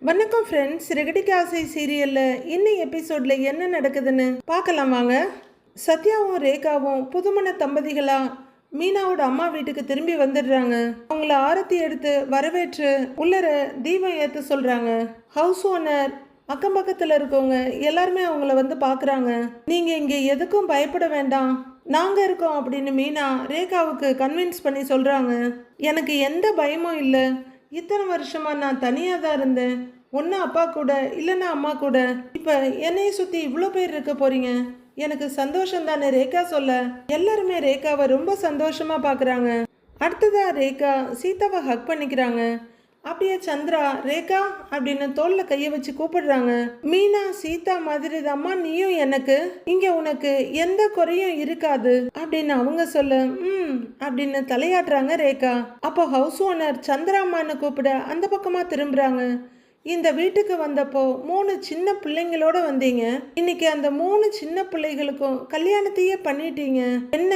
வணக்கம் ஃப்ரெண்ட்ஸ். ரெகடிக்கு ஆசை சீரியலில் இன்னும் எபிசோடில் என்ன நடக்குதுன்னு பார்க்கலாம் வாங்க. சத்யாவும் ரேகாவும் புதுமண தம்பதிகளா மீனாவோட அம்மா வீட்டுக்கு திரும்பி வந்துடுறாங்க. அவங்கள ஆரத்தி எடுத்து வரவேற்று உள்ளர தீபம் ஏற்ற சொல்கிறாங்க. ஹவுஸ் ஓனர் அக்கம் பக்கத்தில் இருக்கவங்க எல்லாருமே அவங்கள வந்து பார்க்குறாங்க. நீங்கள் இங்கே எதுக்கும் பயப்பட வேண்டாம், நாங்கள் இருக்கோம் அப்படின்னு மீனா ரேகாவுக்கு கன்வின்ஸ் பண்ணி சொல்கிறாங்க. எனக்கு எந்த பயமும் இல்லை, இத்தனை வருஷமாக நான் தனியாக தான் இருந்தேன், ஒன்று அப்பா கூட இல்லைன்னா அம்மா கூட, இப்போ என்னையை சுற்றி இவ்வளோ பேர் இருக்க போகிறீங்க, எனக்கு சந்தோஷம் தானே ரேகா சொல்ல. எல்லாருமே ரேகாவை ரொம்ப சந்தோஷமாக பார்க்குறாங்க. அடுத்ததாக ரேகா சீதாவை ஹக் பண்ணிக்கிறாங்க. அப்படியே சந்திரா ரேகா அப்படின்னு தோல்ல கையை வச்சு கூப்பிடுறாங்க. மீனா சீதா மாதிரி தாம்மா நீயும், எனக்கு இங்க உனக்கு எந்த குறையும் இருக்காது அப்படின்னு அவங்க சொல்ல அப்படின்னு தலையாட்டுறாங்க ரேகா. அப்போ ஹவுஸ் ஓனர் சந்திராமான்னு கூப்பிட அந்த பக்கமா திரும்புறாங்க. இந்த வீட்டுக்கு வந்தப்போ 3 சின்ன பிள்ளைங்களோட வந்தீங்க, இன்னைக்கு அந்த 3 சின்ன பிள்ளைகளுக்கும் கல்யாணத்தையே பண்ணிட்டீங்க. என்ன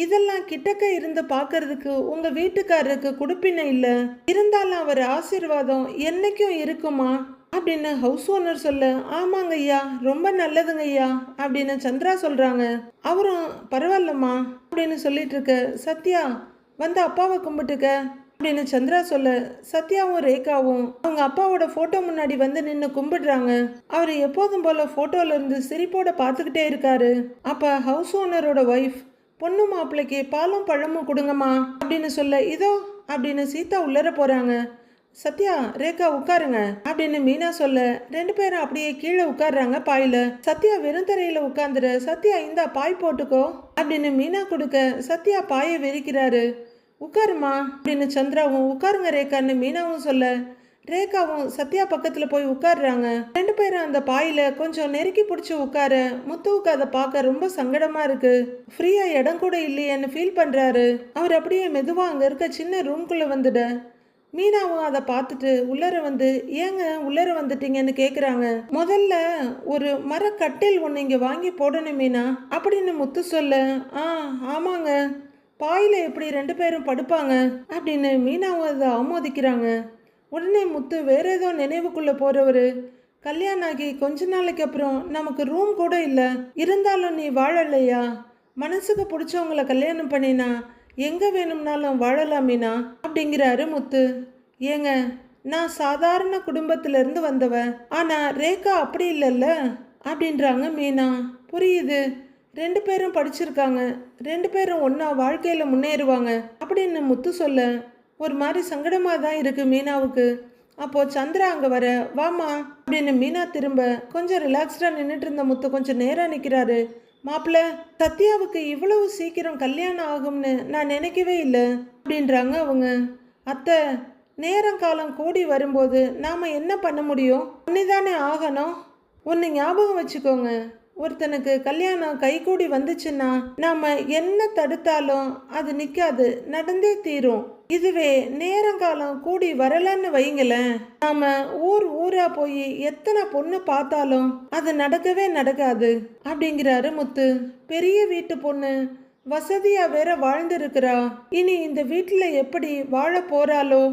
இதெல்லாம் கிட்டக்க இருந்து பார்க்கறதுக்கு உங்க வீட்டுக்காரருக்கு குடுப்பின இல்லை, இருந்தாலும் அவர் ஆசீர்வாதம் என்னைக்கும் இருக்குமா அப்படின்னு ஹவுஸ் ஓனர் சொல்ல, ஆமாங்க ஐயா, ரொம்ப நல்லதுங்க ஐயா அப்படின்னு சந்திரா சொல்றாங்க. அவரும் பரவாயில்லம்மா அப்படின்னு சொல்லிட்டு இருக்க, சத்யா வந்து அப்பாவை கும்பிட்டுக்க அப்படின்னு சந்திரா சொல்ல, சத்யாவும் ரேகாவும் அவங்க அப்பாவோட போட்டோ முன்னாடி வந்து நின்று கும்பிடுறாங்க. அவர் எப்போதும் போல போட்டோல இருந்து சிரிப்போட பார்த்துக்கிட்டே இருக்காரு. அப்ப ஹவுஸ் ஓனரோட ஒய்ஃப், பொண்ணு மாப்பிள்ளைக்கு பாலும் பழமும் கொடுங்கம்மா அப்படின்னு சொல்ல, இதோ அப்படின்னு சீதா உள்ளர போறாங்க. சத்யா ரேகா உட்காருங்க அப்படின்னு மீனா சொல்ல, 2 பேரும் அப்படியே கீழே உட்கார்றாங்க பாயில. சத்யா வெறும் தரையில உட்காந்துரு, சத்யா இந்தா பாய் போட்டுக்கோ அப்படின்னு மீனா கொடுக்க, சத்யா பாயை விரிக்கிறாரு. உட்காருமா அப்படின்னு சந்திராவும், உட்காருங்க ரேகான்னு மீனாவும் சொல்ல, ரேகாவும் சத்யா பக்கத்துல போய் உட்கார்றாங்க. 2 பேரும் அந்த பாயில கொஞ்சம் நெருக்கி பிடிச்சி உட்கார முத்துவுக்கு அதை பார்க்க ரொம்ப சங்கடமா இருக்கு. ஃப்ரீயா இடம் கூட இல்லையேன்னு ஃபீல் பண்றாரு. அவர் அப்படியே மெதுவா அங்க இருக்க சின்ன ரூம்குள்ள வந்துட, மீனாவும் அதை பார்த்துட்டு உள்ளர வந்து, ஏங்க உள்ளர வந்துட்டீங்கன்னு கேக்குறாங்க. முதல்ல ஒரு மரக்கட்டில் ஒன்று இங்க வாங்கி போடணும் மீனா அப்படின்னு முத்து சொல்ல, ஆமாங்க, பாயில எப்படி 2 பேரும் படுப்பாங்க அப்படின்னு மீனாவும் அதை ஆமோதிக்கிறாங்க. உடனே முத்து வேற ஏதோ நினைவுக்குள்ள போறவரு, கல்யாணம் ஆகி கொஞ்ச நாளைக்கு அப்புறம் நமக்கு ரூம் கூட இல்லை, இருந்தாலும் நீ வாழலையா, மனசுக்கு பிடிச்சவங்கள கல்யாணம் பண்ணினா எங்க வேணும்னாலும் வாழலாம் மீனா அப்படிங்கிறாரு முத்து. ஏங்க, நான் சாதாரண குடும்பத்துல இருந்து வந்தவன், ஆனா ரேகா அப்படி இல்லைல்ல அப்படின்றாங்க மீனா. புரியுது, 2 பேரும் படிச்சிருக்காங்க, 2 பேரும் ஒன்னா வாழ்க்கையில முன்னேறுவாங்க அப்படின்னு முத்து சொல்ல, ஒரு மாதிரி சங்கடமா தான் இருக்கு மீனாவுக்கு. அப்போ சந்திரா அங்க வர, வாமா அப்படின்னு மீனா திரும்ப கொஞ்சம் ரிலாக்ஸ்டா நின்றுட்டு இருந்த முத்து கொஞ்சம் நேரம் நிக்கிறாரு. மாப்பிள்ள, சத்யாவுக்கு இவ்வளவு சீக்கிரம் கல்யாணம் ஆகும்னு நான் நினைக்கவே இல்லை அப்படின்றாங்க அவங்க. அத்தை, நேரம் காலம் கூடி வரும்போது நாம என்ன பண்ண முடியும், ஒன்னிதானே ஆகணும். ஒன்று ஞாபகம் வச்சுக்கோங்க, ஒருத்தனுக்கு கல்யாணம் கைகூடி வந்துச்சுன்னா நாம என்ன தடுத்தாலும் அது நிக்காது, நடந்தே தீரும். இதுவே நேரங்காலம் கூடி வரலன்னு வைங்களேன், நாம ஊரா போய் எத்தனை பொண்ணு பார்த்தாலும் அது நடக்கவே நடக்காது அப்படிங்கிறாரு முத்து. பெரிய வீட்டு பொண்ணு வசதியா வேற வாழ்ந்திருக்கிறா, இனி இந்த வீட்டுல எப்படி வாழ போறாளோ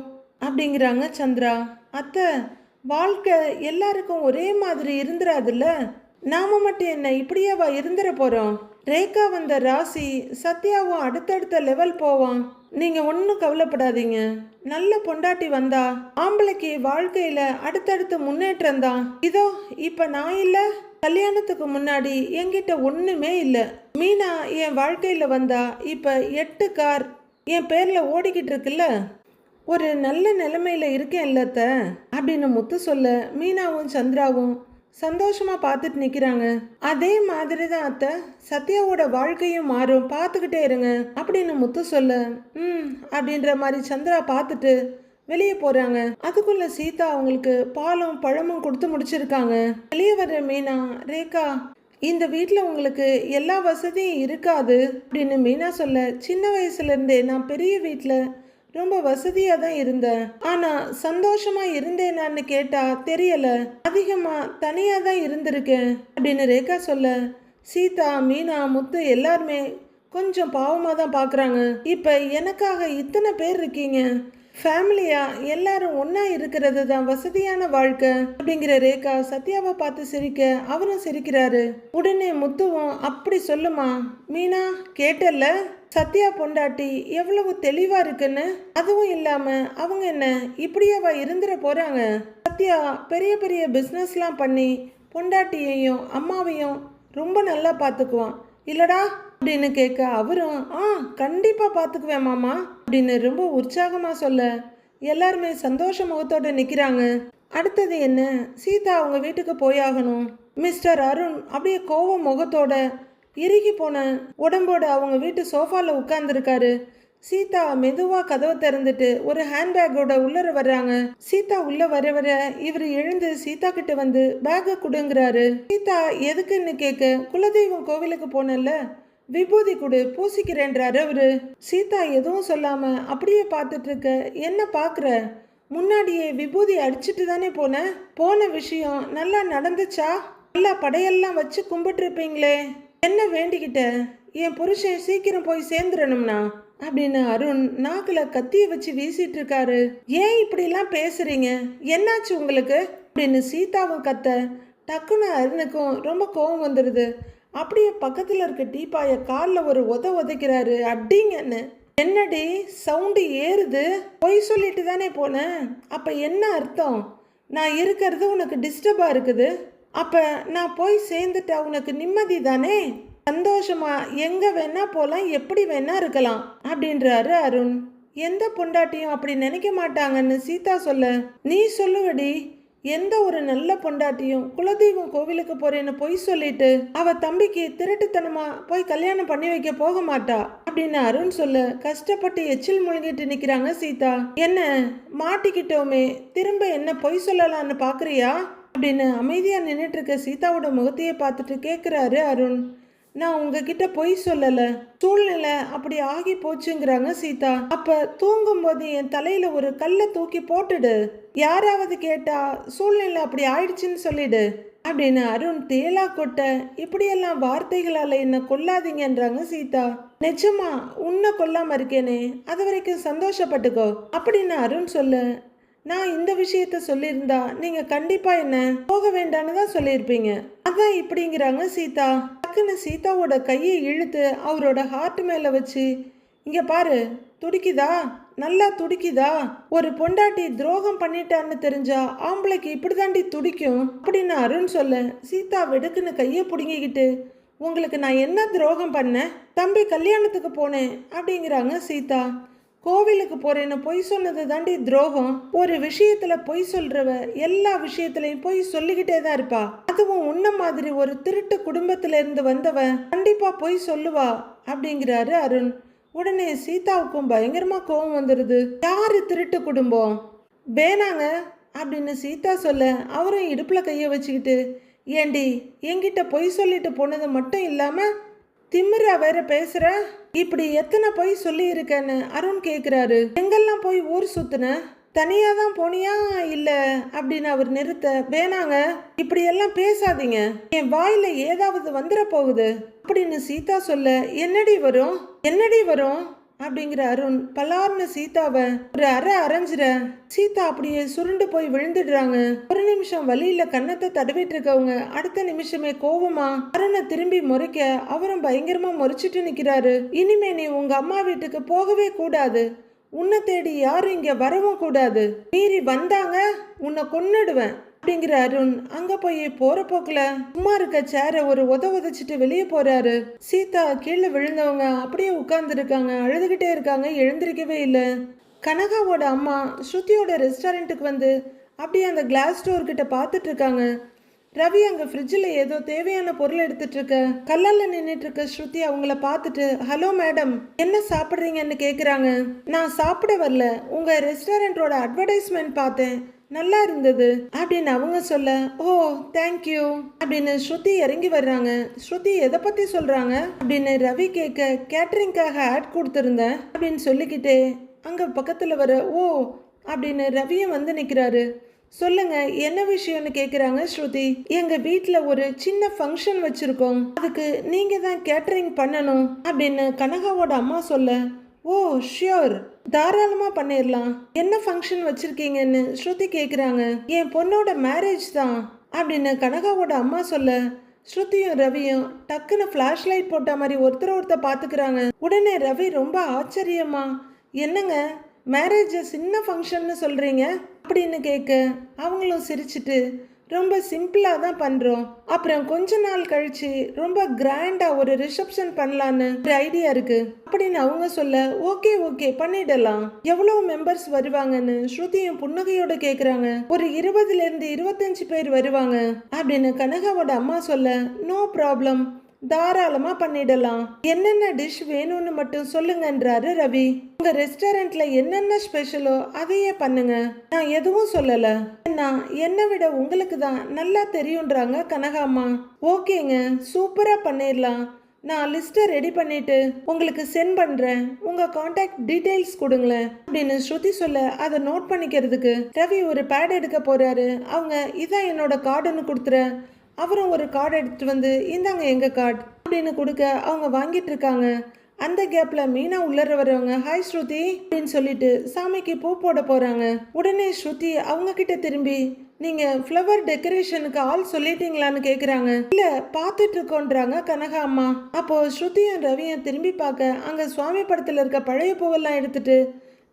அப்படிங்கிறாங்க சந்திரா. அத்தை, வாழ்க்கை எல்லாருக்கும் ஒரே மாதிரி இருந்துராதுல்ல, நாம மட்டும் என்ன இப்படியாவா இருந்துட போறோம். ரேகா வந்த ராசி சத்யாவும் அடுத்தடுத்த லெவல் போவான், நீங்க ஒன்றும் கவலைப்படாதீங்க. நல்ல பொண்டாட்டி வந்தா ஆம்பளைக்கு வாழ்க்கையில அடுத்தடுத்த முன்னேற்றம் தான். இதோ இப்ப நான் இல்ல, கல்யாணத்துக்கு முன்னாடி என்கிட்ட ஒண்ணுமே இல்லை. மீனா என் வாழ்க்கையில வந்தா இப்ப 8 கார் என் பேர்ல ஓடிக்கிட்டு இருக்குல்ல, ஒரு நல்ல நிலைமையில இருக்கேன் இல்லத்த அப்படின்னு முத்து சொல்ல, மீனாவும் சந்திராவும் சந்தோஷமா பார்த்துட்டு நிக்கிறாங்க. அதே மாதிரி தான் அத்தை, சத்யாவோட வாழ்க்கையும் மாறும், பார்த்துக்கிட்டே இருங்க அப்படின்னு முத்து சொல்ல, அப்படின்ற மாதிரி சந்திரா பார்த்துட்டு வெளியே போறாங்க. அதுக்குள்ள சீதா அவங்களுக்கு பாலும் பழமும் கொடுத்து முடிச்சிருக்காங்க. வெளியே வர்ற மீனா, ரேகா, இந்த வீட்டில் உங்களுக்கு எல்லா வசதியும் இருக்காது அப்படின்னு மீனா சொல்ல, சின்ன வயசுல இருந்தே நான் பெரிய வீட்டில் ரொம்ப வசதியா தான் இருந்தேன், ஆனா சந்தோஷமா இருந்தேனான்னு கேட்டா தெரியல, அதிகமா தனியா தான் இருந்திருக்கேன் அப்படின்னு ரேகா சொல்ல, சீதா, மீனா, முத்து எல்லாருமே கொஞ்சம் பாவமா தான் பாக்குறாங்க. இப்ப எனக்காக இத்தனை பேர் இருக்கீங்க, ஃபேமிலியா எல்லாரும் ஒன்றா இருக்கிறது தான் வசதியான வாழ்க்கை அப்படிங்கிற ரேகா சத்யாவை பார்த்து சிரிக்க அவரும் சிரிக்கிறாரு. உடனே முத்துவும் அப்படி சொல்லுமா மீனா, கேட்டல்ல சத்யா பொண்டாட்டி எவ்வளவு தெளிவா இருக்குன்னு. அதுவும் இல்லாம அவங்க என்ன இப்படியாவா இருந்துட போறாங்க. சத்யா பெரிய பெரிய பிஸ்னஸ்லாம் பண்ணி பொண்டாட்டியையும் அம்மாவையும் ரொம்ப நல்லா பார்த்துக்குவான் இல்லடா அப்படின்னு கேட்க அவரும் கண்டிப்பா பார்த்துக்குவேன் மாமா அப்படின்னு ரொம்ப உற்சாகமா சொல்ல எல்லாருமே சந்தோஷ முகத்தோட நிக்கிறாங்க. அடுத்தது என்ன, சீதா அவங்க வீட்டுக்கு போயாகணும். மிஸ்டர் அருண் அப்படியே கோவ முகத்தோட இறுகி போன உடம்போட அவங்க வீட்டு சோஃபால உட்கார்ந்துருக்காரு. சீதா மெதுவா கதவை திறந்துட்டு ஒரு ஹேண்ட்பேக்கோட உள்ளர வர்றாங்க. சீதா உள்ள வர வர இவர் எழுந்து சீதா கிட்ட வந்து பேக்கை கொடுங்கிறாரு. சீதா எதுக்குன்னு கேட்க, குலதெய்வம் கோவிலுக்கு போனல, விபூதி கொடு பூசிக்கிறேன்றாரு அவரு. சீதா எதுவும் சொல்லாம அப்படியே பார்த்துட்டு இருக்க. என்ன பாக்குற, முன்னாடியே விபூதி அடிச்சுட்டு தானே போன விஷயம் நல்லா நடந்துச்சா? நல்லா படையெல்லாம் வச்சு கும்பிட்டு இருப்பீங்களே, என்ன வேண்டிக்கிட்ட? என் புருஷன் சீக்கிரம் போய் சேர்ந்துடணும்னா அப்படின்னு அருண் நாக்குல கத்திய வச்சு வீசிட்டு இருக்காரு. ஏன் இப்படிலாம் பேசுறீங்க, என்னாச்சு உங்களுக்கு அப்படின்னு சீதாவும் கத்த. டக்குன்னு அருணுக்கும் ரொம்ப கோவம் வந்துடுது. அப்படியே பக்கத்துல இருக்க டீப்பாய காலில் ஒரு உதைக்கிறாரு. அடிங்கன்னு. என்னடி சவுண்டு ஏறுது, பொய் சொல்லிட்டு தானே போனேன், அப்ப என்ன அர்த்தம்? நான் இருக்கிறது உனக்கு டிஸ்டர்பா இருக்குது, அப்ப நான் போய் சேர்ந்துட்டா உனக்கு நிம்மதி தானே? சந்தோஷமா எங்க வேணா போலாம், எப்படி வேணா இருக்கலாம் அப்படின்றாரு அருண். எந்த பொண்டாட்டியும் அப்படி நினைக்க மாட்டாங்கன்னு சீதா சொல்ல, நீ சொல்லுவடி, எந்த ஒரு நல்ல பொண்டாட்டியும் குலதெய்வம் கோவிலுக்கு போறேன்னு பொய் சொல்லிட்டு அவ தம்பிக்கு திருட்டுத்தனமா போய் கல்யாணம் பண்ணி வைக்க போக மாட்டா அப்படின்னு அருண் சொல்ல கஷ்டப்பட்டு எச்சில் முழுங்கிட்டு நிக்கிறாங்க சீதா. என்ன மாட்டிக்கிட்டோமே, திரும்ப என்ன பொய் சொல்லலான்னு பாக்குறியா அப்படின்னு அமைதியா நின்றுட்டு இருக்க சீதாவோட முகத்தையே பார்த்துட்டு கேட்குறாரு அருண். நான் உங்ககிட்ட பொய் சொல்லல, சூழ்நிலை அப்படி ஆகி போச்சுங்கிறாங்க சீதா. அப்ப தூங்கும் போது என் தலையில ஒரு கல்லை தூக்கி போட்டுடு, யாராவது கேட்டா சூழ்நிலை அப்படி ஆயிடுச்சுன்னு சொல்லிடு அப்படின்னு அருண் தேலா கொட்ட. இப்படியெல்லாம் வார்த்தைகளால என்ன கொல்லாதீங்கன்றாங்க சீதா. நிஜமா உன்னை கொல்லாம இருக்கேனே, அது வரைக்கும் சந்தோஷப்பட்டுக்கோ அப்படின்னு அருண் சொல்ல, நான் இந்த விஷயத்த சொல்லியிருந்தா நீங்க கண்டிப்பா என்ன போக வேண்டான்னு தான் சொல்லியிருப்பீங்க, அதான் இப்படிங்கிறாங்க சீதா. டக்குன்னு சீதாவோட கையை இழுத்து அவரோட ஹார்ட் மேல வச்சு, இங்க பாரு, துடிக்குதா, நல்லா துடிக்குதா? ஒரு பொண்டாட்டி துரோகம் பண்ணிட்டான்னு தெரிஞ்சா ஆம்பளைக்கு இப்படிதாண்டி துடிக்கும் அப்படின்னு அருண் சொல்ல, சீதா வெடுக்குன்னு கையை பிடுங்கிக்கிட்டு, உங்களுக்கு நான் என்ன துரோகம் பண்ணேன்? தம்பி கல்யாணத்துக்கு போனேன் அப்படிங்கிறாங்க சீதா. கோவிலுக்கு போறேன்னு பொய் சொன்னது தாண்டி துரோகம். ஒரு விஷயத்துல பொய் சொல்றவ எல்லா விஷயத்திலையும் பொய் சொல்லிக்கிட்டே தான் இருப்பா. அதுவும் உன்ன மாதிரி ஒரு திருட்டு குடும்பத்துல இருந்து வந்தவ கண்டிப்பா பொய் சொல்லுவா அப்படிங்கிறாரு அருண். உடனே சீதாவுக்கும் பயங்கரமா கோபம் வந்துடுது. யாரு திருட்டு குடும்பம்? வேணாங்க அப்படின்னு சீதா சொல்ல அவரும் இடுப்புல கைய வச்சுக்கிட்டு, ஏண்டி என்கிட்ட பொய் சொல்லிட்டு போனது மட்டும் இல்லாம திமிரா வேற பேசுற, இப்படி எத்தனை பொய் சொல்லி இருக்கேன்னு அருண் கேக்குறாரு. எங்கெல்லாம் போய் ஊர் சுத்துன, தனியா தான் போனியா இல்ல அப்படின்னு அவர் நிறுத்த, வேணாங்க இப்படி எல்லாம் பேசாதீங்க, என் வாயில ஏதாவது வந்துட போகுது அப்படின்னு சீதா சொல்ல, என்னடி வரும் அப்படிங்கிற அருண் பலார்னு சீதாவை ஒரு அரைஞ்சிட. சீதா அப்படியே சுருண்டு போய் விழுந்துடுறாங்க. ஒரு நிமிஷம் வழியில கன்னத்தை தடவிட்டு இருக்கவங்க அடுத்த நிமிஷமே கோவமா அருணை திரும்பி முறைக்க அவரும் பயங்கரமா முறைச்சிட்டு நிக்கிறாரு. இனிமே நீ உங்க அம்மா வீட்டுக்கு போகவே கூடாது, உன்னை தேடி யாரும் இங்க வரவும் கூடாது, மீறி வந்தாங்க உன்னை கொன்னுடுவேன் அப்படிங்கிற அருண் அங்க போய் போற போக்குல சும்மா இருக்க சேர ஒரு உதச்சிட்டு வெளியே போறாரு. சீதா கீழே விழுந்தவங்க அப்படியே உட்கார்ந்து இருக்காங்க, அழுதுகிட்டே இருக்காங்க, எழுந்திருக்கவே இல்லை. கனகாவோட அம்மா ஸ்ருதியோட ரெஸ்டாரண்ட்டுக்கு வந்து அப்படியே அந்த கிளாஸ் டோர் கிட்ட பார்த்துட்டு இருக்காங்க. ரவி அங்க ஃப்ரிட்ஜில் ஏதோ தேவையான பொருள் எடுத்துட்டு இருக்க கல்லால நின்றுட்டு இருக்க ஸ்ருதி அவங்கள பார்த்துட்டு, ஹலோ மேடம், என்ன சாப்பிட்றீங்கன்னு கேட்குறாங்க. நான் சாப்பிட வரல, உங்க ரெஸ்டாரண்டோட அட்வர்டைஸ்மெண்ட் பார்த்தேன், நல்லா இருந்தது அப்படின்னு அவங்க சொல்ல, ஓ தேங்க்யூ அப்படின்னு ஸ்ருதி இறங்கி வர்றாங்க. ஸ்ருதி எதை பத்தி சொல்றாங்க அப்படின்னு ரவி கேட்க, கேட்டரிங்காக ஆட் கொடுத்துருந்தேன் அப்படின்னு சொல்லிக்கிட்டே அங்க பக்கத்துல வர ஓ அப்படின்னு ரவியும் வந்து நிக்கிறாரு. சொல்லுங்க என்ன விஷயம்னு கேக்குறாங்க ஸ்ருதி. எங்க வீட்டுல ஒரு சின்ன ஃபங்க்ஷன் வச்சிருக்கோம், அதுக்கு நீங்க தான் கேட்டரிங் பண்ணணும் அப்படின்னு கனகாவோட அம்மா சொல்ல, ஓ ஷியோர், தாராளமா பண்ணிடலாம். என்ன ஃபங்க்ஷன் வச்சிருக்கீங்கன்னு ஸ்ருதி கேக்குறாங்க. என் பொண்ணோட மேரேஜ் தான் அப்படின்னு கனகாவோட அம்மா சொல்ல, ஸ்ருதியும் ரவியும் டக்குன்னு ஃப்ளாஷ் லைட் போட்ட மாதிரி ஒருத்தர் பார்த்துக்கிறாங்க. உடனே ரவி ரொம்ப ஆச்சரியமா, என்னங்க மேரேஜ் சின்ன ஃபங்க்ஷன்னு சொல்றீங்க அப்படின்னு கேட்க, அவங்களும் சிரிச்சிட்டு ரொம்ப சிம்பிளாக தான் பண்ணுறோம், அப்புறம் கொஞ்ச நாள் கழிச்சு ரொம்ப கிராண்டாக ஒரு ரிசப்ஷன் பண்ணலான்னு ஒரு ஐடியா இருக்கு அப்படின்னு அவங்க சொல்ல, ஓகே ஓகே பண்ணிடலாம். எவ்வளோ மெம்பர்ஸ் வருவாங்கன்னு ஸ்ருதியும் புன்னகையோட கேட்குறாங்க. ஒரு 20லேருந்து 25 பேர் வருவாங்க அப்படின்னு கனகாவோட அம்மா சொல்ல, நோ ப்ராப்ளம், தாராளமா பண்ணிடலாம். என்னென்ன டிஷ் வேணும்னு மட்டும் சொல்லுங்கன்றாரு ரவி. உங்க ரெஸ்டாரண்ட்ல என்னென்ன ஸ்பெஷலோ அதையே பண்ணுங்க, நான் எதுவும் சொல்லல. என்னை விட உங்களுக்கு தான் நல்லா தெரியுன்றாங்க கனகாம்மா. ஓகேங்க, சூப்பரா பண்ணிடலாம். நான் லிஸ்ட்டை ரெடி பண்ணிட்டு உங்களுக்கு சென்ட் பண்றேன், உங்க கான்டாக்ட் டீடைல்ஸ் கொடுங்களேன் அப்படின்னு ஸ்ருதி சொல்ல, அதை நோட் பண்ணிக்கிறதுக்கு ரவி ஒரு பேட் எடுக்க போறாரு. அவங்க இதான் என்னோட கார்டுன்னு கொடுத்துற, அவரும் ஒரு கார்டு எடுத்துட்டு வந்து, இந்தாங்க எங்க கார்டு அப்படின்னு கொடுக்க அவங்க வாங்கிட்டு இருக்காங்க. அந்த கேப்ல மீனா உள்ளர வரவங்க, ஹாய் ஸ்ருதி அப்படின்னு சொல்லிட்டு சாமிக்கு பூ போட போறாங்க. உடனே ஸ்ருதி அவங்க கிட்ட திரும்பி, நீங்க ஃப்ளவர் டெக்கரேஷனுக்கு ஆள் சொல்லிட்டீங்களான்னு கேக்குறாங்க. இல்ல பாத்துட்டு இருக்கோன்றாங்க கனகா அம்மா. அப்போ ஸ்ருதியும் ரவியும் திரும்பி பார்க்க, அங்க சுவாமி படத்துல இருக்க பழைய பூவெல்லாம் எடுத்துட்டு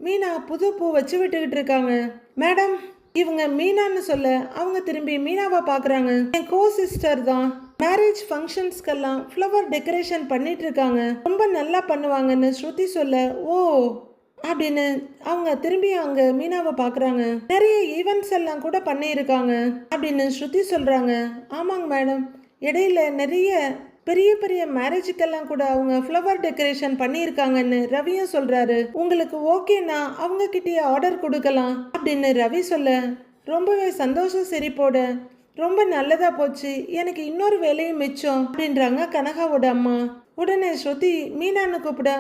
மீனா புது பூ வச்சு விட்டுக்கிட்டு இருக்காங்க. மேடம், இவங்க மீனான்னு சொல்ல அவங்க திரும்பி மீனாவை பார்க்குறாங்க. என் கோ சிஸ்டர் தான், மேரேஜ் ஃபங்க்ஷன்ஸ்க்கெல்லாம் ஃப்ளவர் டெக்கரேஷன் பண்ணிட்டு இருக்காங்க, ரொம்ப நல்லா பண்ணுவாங்கன்னு ஸ்ருதி சொல்ல, ஓ அப்படின்னு அவங்க திரும்பி அங்க மீனாவை பார்க்குறாங்க. நிறைய ஈவெண்ட்ஸ் எல்லாம் கூட பண்ணியிருக்காங்க அப்படின்னு ஸ்ருதி சொல்றாங்க. ஆமாங்க மேடம், இடையில நிறைய பெரிய பெரிய மேரேஜுக்கெல்லாம் கூட அவங்க ஃப்ளவர் டெக்கரேஷன் பண்ணியிருக்காங்கன்னு ரவியும் சொல்றாரு. உங்களுக்கு ஓகேனா அவங்க கிட்டே ஆர்டர் கொடுக்கலாம் அப்படின்னு ரவி சொல்ல, ரொம்பவே சந்தோஷம் சிரிப்போட, ரொம்ப நல்லதா போச்சு, எனக்கு இன்னொரு வேலையும் மிச்சம் அப்படின்றாங்க கனகாவோட அம்மா. உடனே ஸ்ருதி மீனான்னு கூப்பிட,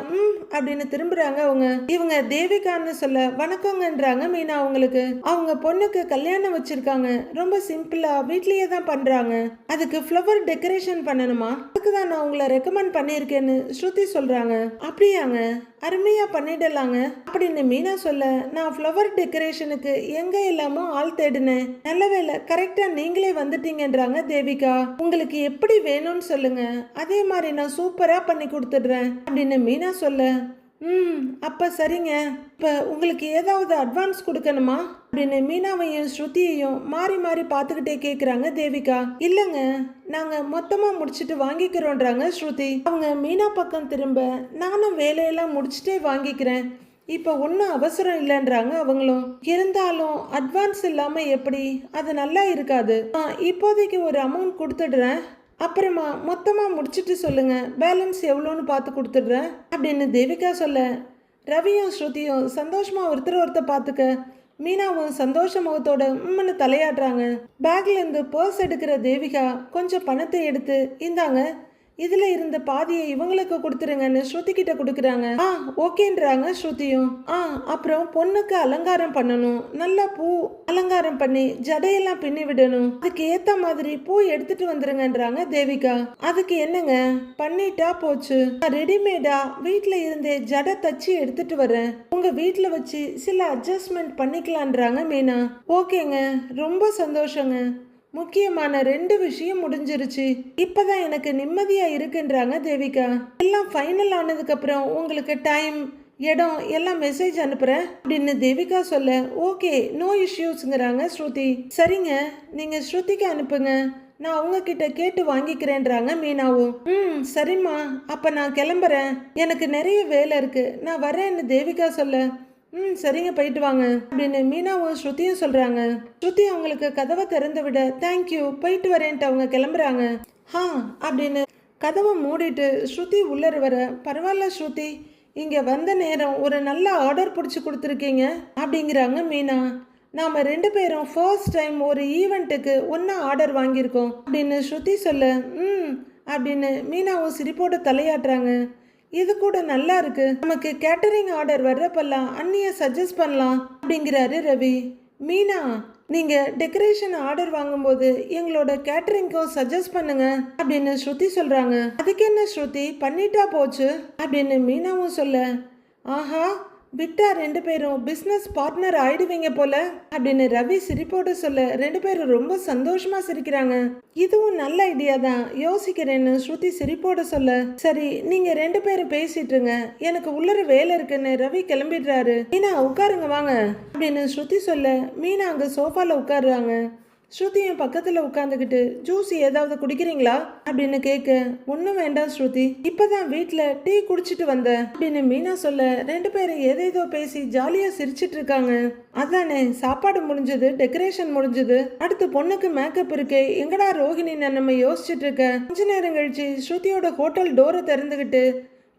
அப்படின்னு திரும்புறாங்க அவங்க. இவங்க தேவிகான்னு சொல்ல, வணக்கங்கன்றாங்க மீனா அவங்களுக்கு. அவங்க பொண்ணுக்கு கல்யாணம் வச்சிருக்காங்க, ரொம்ப சிம்பிளா வீட்லயே தான் பண்றாங்க, அதுக்கு ஃப்ளவர் டெக்கரேஷன் பண்ணணுமா, அதுக்கு தான் நான் உங்களை ரெக்கமெண்ட் பண்ணியிருக்கேன்னு ஸ்ருதி சொல்றாங்க. அப்படியாங்க, அருமையா பண்ணிடலாங்க அப்படின்னு மீனா சொல்ல, நான் ஃப்ளவர் டெக்கரேஷனுக்கு எங்க எல்லாமோ ஆள் தேடினேன், நல்ல வேலை கரெக்டா நீங்களே வந்துட்டீங்கன்றாங்க தேவிகா. உங்களுக்கு எப்படி வேணும்னு சொல்லுங்க, அதே மாதிரி நான் சூப்பரா பண்ணி கொடுத்துடுறேன் அப்படின்னு மீனா சொல்ல, அப்ப சரிங்க, இப்ப உங்களுக்கு ஏதாவது அட்வான்ஸ் கொடுக்கணுமா அப்படின்னு மீனாவையும் ஸ்ருதியையும் மாறி மாறி பார்த்துக்கிட்டே கேட்குறாங்க தேவிகா. இல்லைங்க, நாங்க மொத்தமா முடிச்சுட்டு வாங்கிக்கிறோன்றாங்க ஸ்ருதி. அவங்க மீனா பக்கம் திரும்ப, நானும் வேலையெல்லாம் முடிச்சுட்டே வாங்கிக்கிறேன், இப்போ ஒன்றும் அவசரம் இல்லைன்றாங்க அவங்களும். இருந்தாலும் அட்வான்ஸ் இல்லாமல் எப்படி, அது நல்லா இருக்காது, இப்போதைக்கு ஒரு அமௌண்ட் கொடுத்துடுறேன், அப்புறமா மொத்தமாக முடிச்சுட்டு சொல்லுங்க, பேலன்ஸ் எவ்வளோன்னு பார்த்து கொடுத்துடுறேன் அப்படின்னு தேவிகா சொல்ல, ரவியும் ஸ்ருதியும் சந்தோஷமாக ஒருத்தர் பார்த்துக்க, மீனாவும் சந்தோஷ முகத்தோட தலையாடுறாங்க. பேக்லேருந்து பர்ஸ் எடுக்கிற தேவிகா கொஞ்சம் பணத்தை எடுத்து, இந்தாங்க இதுல இருந்த பாதியை இவங்களுக்கு கொடுத்துருங்கன்னு ஸ்ருதி கிட்ட கொடுக்குறாங்க. ஓகேன்றாங்க ஸ்ருதியும். அப்புறம் பொண்ணுக்கு அலங்காரம் பண்ணணும், நல்லா பூ அலங்காரம் பண்ணி ஜடையெல்லாம் பின்னி விடணும், அதுக்கு ஏத்த மாதிரி பூ எடுத்துட்டு வந்துருங்கன்றாங்க தேவிகா. அதுக்கு என்னங்க, பண்ணிட்டா போச்சு, ரெடிமேடா வீட்டுல இருந்தே ஜடை தச்சு எடுத்துட்டு வரேன், உங்க வீட்டுல வச்சு சில அட்ஜஸ்ட்மெண்ட் பண்ணிக்கலான்றாங்க மீனா. ஓகேங்க, ரொம்ப சந்தோஷங்க, முக்கியமான 2 விஷயம் முடிஞ்சிருச்சு, இப்பதான் எனக்கு நிம்மதியா இருக்குன்றாங்க தேவிகா. எல்லாம் ஃபைனல் ஆனதுக்கு அப்புறம் உங்களுக்கு டைம் இடம் எல்லாம் மெசேஜ் அனுப்புறேன் அப்படின்னு தேவிகா சொல்ல, ஓகே நோ இஷ்யூஸ்ங்கிறாங்க ஸ்ருதி. சரிங்க, நீங்க ஸ்ருதிக்கு அனுப்புங்க, நான் அவங்க கிட்ட கேட்டு வாங்கிக்கிறேன்றாங்க மீனாவும். சரிம்மா, அப்ப நான் கிளம்புறேன், எனக்கு நிறைய வேலை இருக்கு, நான் வரேன்னு தேவிகா சொல்ல, சரிங்க போயிட்டு வாங்க அப்படின்னு மீனாவும் ஸ்ருதியும் சொல்றாங்க. ஸ்ருதி அவங்களுக்கு கதவை திறந்து விட, தேங்க்யூ போயிட்டு வரேன்ட்டு அவங்க கிளம்புறாங்க. அப்படின்னு கதவை மூடிட்டு ஸ்ருதி உள்ளர வர, பரவாயில்ல ஸ்ருதி, இங்க வந்த நேரம் ஒரு நல்ல ஆர்டர் பிடிச்சி கொடுத்துருக்கீங்க அப்படிங்கிறாங்க மீனா. நாம 2 பேரும் ஃபர்ஸ்ட் டைம் ஒரு ஈவெண்ட்டுக்கு ஒன்னா ஆர்டர் வாங்கியிருக்கோம் அப்படின்னு ஸ்ருதி சொல்ல, அப்படின்னு மீனாவும் சிரிப்போட தலையாட்டுறாங்க. இது கூட நல்லா இருக்கு, நமக்கு கேட்டரிங் ஆர்டர் வர்றப்பெல்லாம் அண்ணிய சஜஸ்ட் பண்ணலாம் அப்படிங்கிறாரு ரவி. மீனா, நீங்க டெக்கரேஷன் ஆர்டர் வாங்கும்போது எங்களோட கேட்டரிங்க்கும் சஜஸ்ட் பண்ணுங்க அப்படின்னு ஸ்ருதி சொல்றாங்க. அதுக்கு என்ன ஸ்ருதி, பண்ணிட்டா போச்சு அப்படின்னு மீனாவும் சொல்ல, ஆஹா, விட்டா ரெண்டு பேரும் பிஸ்னஸ் பார்ட்னர் ஆயிடுவீங்க போல அப்படின்னு ரவி சிரிப்போடு சொல்ல ரெண்டு பேரும் ரொம்ப சந்தோஷமா சிரிக்கிறாங்க. இதுவும் நல்ல ஐடியா தான், யோசிக்கிறேன்னு ஸ்ருதி சிரிப்போடு சொல்ல, சரி நீங்க ரெண்டு பேரும் பேசிட்டுருங்க, எனக்கு உள்ளர வேலை இருக்குன்னு ரவி கிளம்பிடுறாரு. மீனா உட்காருங்க வாங்க அப்படின்னு ஸ்ருதி சொல்ல மீனா அங்க சோஃபால உட்காருறாங்க. ஸ்ருதியும் பக்கத்தில் உட்காந்துக்கிட்டு ஜூஸ் ஏதாவது குடிக்கிறீங்களா அப்படின்னு கேட்க, ஒன்றும் வேண்டாம் ஸ்ருதி, இப்போதான் வீட்டில் டீ குடிச்சிட்டு வந்தேன் அப்படின்னு மீனா சொல்ல ரெண்டு பேரும் ஏதேதோ பேசி ஜாலியாக சிரிச்சிட்டு இருக்காங்க. அதானே, சாப்பாடு முடிஞ்சது, டெக்கரேஷன் முடிஞ்சது, அடுத்து பொண்ணுக்கு மேக்கப் இருக்கு, எங்கடா ரோஹிணி நம்ம யோசிச்சுட்டு இருக்க. கொஞ்ச நேரம் கழிச்சு ஸ்ருதியோட ஹோட்டல் டோரை திறந்துக்கிட்டு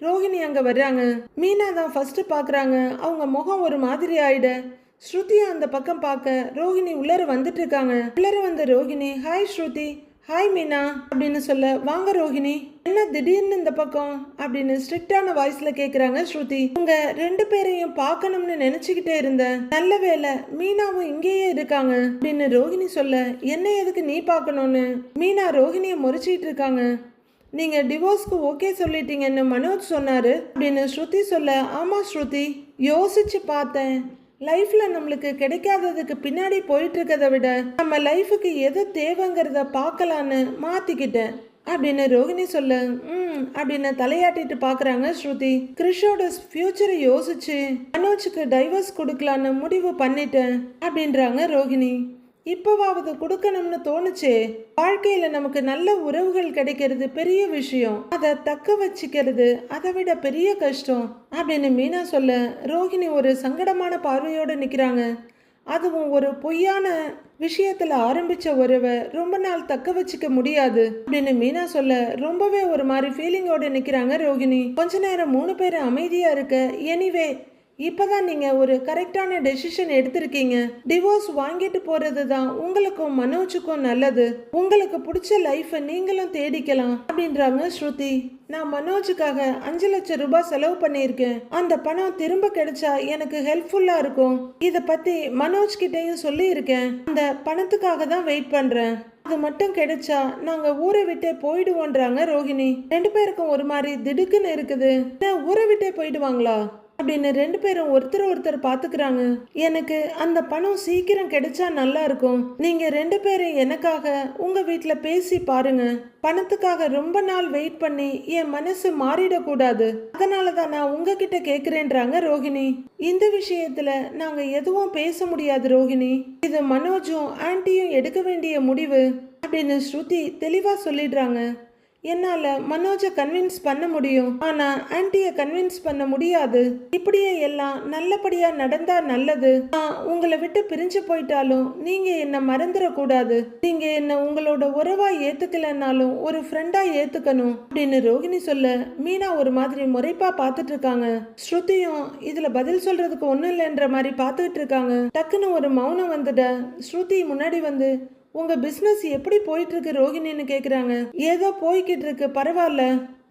ரோஹிணி அங்கே வர்றாங்க. மீனா தான் ஃபர்ஸ்ட் பார்க்குறாங்க. அவங்க முகம் ஒரு மாதிரி ஆயிட ஸ்ருதியை அந்த பக்கம் பார்க்க ரோஹிணி உள்ளர வந்துட்டு இருக்காங்க. உள்ளர வந்த ரோஹிணி, ஹாய் ஸ்ருதி, ஹாய் மீனா அப்படின்னு சொல்ல, வாங்க ரோஹிணி, என்ன திடீர்னு இந்த பக்கம் அப்படின்னு ஸ்ட்ரிக்டான வாய்ஸ்ல கேக்குறாங்க ஸ்ருதி. உங்க ரெண்டு பேரையும் பார்க்கணும்னு நினைச்சுக்கிட்டே இருந்தேன், நல்ல வேலை மீனாவும் இங்கேயே இருக்காங்க அப்படின்னு ரோஹிணி சொல்ல, என்ன எதுக்கு நீ பார்க்கணும்னு மீனா ரோஹிணியை முறைச்சிட்டு இருக்காங்க. நீங்க டிவோர்ஸ்க்கு ஓகே சொல்லிட்டீங்கன்னு மனோஜ் சொன்னாரு அப்படின்னு ஸ்ருதி சொல்ல, ஆமா ஸ்ருதி, யோசிச்சு பார்த்தேன், லைஃப்ல நம்மளுக்கு கிடைக்காததுக்கு பின்னாடி போயிட்டு இருக்கதை விட நம்ம லைஃபுக்கு எது தேவைங்கிறத பார்க்கலான்னு மாத்திக்கிட்டேன் அப்படின்னு ரோஹிணி சொல்ல, அப்படின்னு தலையாட்டிட்டு பாக்குறாங்க ஸ்ருதி. கிறிஷோட ஃபியூச்சரை யோசிச்சு மனோஜுக்கு டைவர்ஸ் கொடுக்கலான்னு முடிவு பண்ணிட்டேன் அப்படின்றாங்க ரோஹிணி. இப்போவாவது கொடுக்கணும்னு தோணுச்சே, வாழ்க்கையில நமக்கு நல்ல உறவுகள் கிடைக்கிறது பெரிய விஷயம், அதை தக்க வச்சுக்கிறது அதை விட பெரிய கஷ்டம் அப்படின்னு மீனா சொல்ல ரோஹிணி ஒரு சங்கடமான பார்வையோடு நிற்கிறாங்க. அதுவும் ஒரு பொய்யான விஷயத்துல ஆரம்பிச்ச உறவை ரொம்ப நாள் தக்க வச்சுக்க முடியாது அப்படின்னு மீனா சொல்ல ரொம்பவே ஒரு மாதிரி ஃபீலிங்கோட நிற்கிறாங்க ரோஹிணி. கொஞ்ச நேரம் மூணு பேரும் அமைதியா இருக்க, எனிவே இப்பதான் நீங்க ஒரு கரெக்டான டெசிஷன் எடுத்திருக்கீங்க, டிவோர்ஸ் வாங்கிட்டு போறது தான் உங்களுக்கும் மனோஜுக்கும் நல்லது, உங்களுக்கு பிடிச்ச லைஃபை நீங்களும் தேடிக்கலாம் அப்படின்றாங்க ஸ்ருதி. நான் மனோஜுக்காக 5 லட்சம் ரூபாய் செலவு பண்ணியிருக்கேன், அந்த பணம் திரும்ப கிடைச்சா எனக்கு ஹெல்ப்ஃபுல்லா இருக்கும், இதை பத்தி மனோஜ் கிட்டையும் சொல்லி இருக்கேன், அந்த பணத்துக்காக தான் வெயிட் பண்றேன், அது மட்டும் கிடைச்சா நாங்க ஊரை விட்டே போயிடுவோன்றாங்க ரோஹிணி. ரெண்டு பேருக்கும் ஒரு மாதிரி திடுக்குன்னு இருக்குது. ஊரை விட்டே போயிடுவாங்களா அப்படின்னு ரெண்டு பேரும் ஒருத்தர் பாத்துக்கிறாங்க. எனக்கு அந்த பணம் சீக்கிரம் கிடைச்சா நல்லா இருக்கும், நீங்க ரெண்டு பேரும் எனக்காக உங்க வீட்டுல பேசி பாருங்க, பணத்துக்காக ரொம்ப நாள் வெயிட் பண்ணி என் மனசு மாறிடக்கூடாது, அதனாலதான் நான் உங்ககிட்ட கேக்குறேன்றாங்க ரோஹிணி. இந்த விஷயத்துல நாங்க எதுவும் பேச முடியாது ரோஹிணி, இது மனோஜும் ஆன்ட்டியும் எடுக்க வேண்டிய முடிவு அப்படின்னு ஸ்ருதி தெளிவா சொல்லிடுறாங்க. என்னால மனோஜை கன்வின்ஸ் பண்ண முடியும், ஆனா ஆன்ட்டியை கன்வின்ஸ் பண்ண முடியாது, இப்படியே எல்லாம் நல்லபடியா நடந்தா நல்லது, நான் உங்களை விட்டு பிரிஞ்சு போயிட்டாலும் நீங்க என்ன மறந்துடக்கூடாது, நீங்க என்ன உங்களோட உறவா ஏத்துக்கலன்னாலும் ஒரு ஃப்ரெண்டா ஏத்துக்கணும் அப்படின்னு ரோஹிணி சொல்ல மீனா ஒரு மாதிரி முறைப்பா பார்த்துட்டு இருக்காங்க. ஸ்ருதியும் இதுல பதில் சொல்றதுக்கு ஒண்ணும் இல்லைன்ற மாதிரி பார்த்துட்டு இருக்காங்க. டக்குன்னு ஒரு மௌனம் வந்துட ஸ்ருதி முன்னாடி வந்து, உங்க பிசினஸ் எப்படி போயிட்டு இருக்கு ரோஹிணின்னு கேக்குறாங்க. ஏதோ போய்கிட்டு இருக்கு, பரவாயில்ல,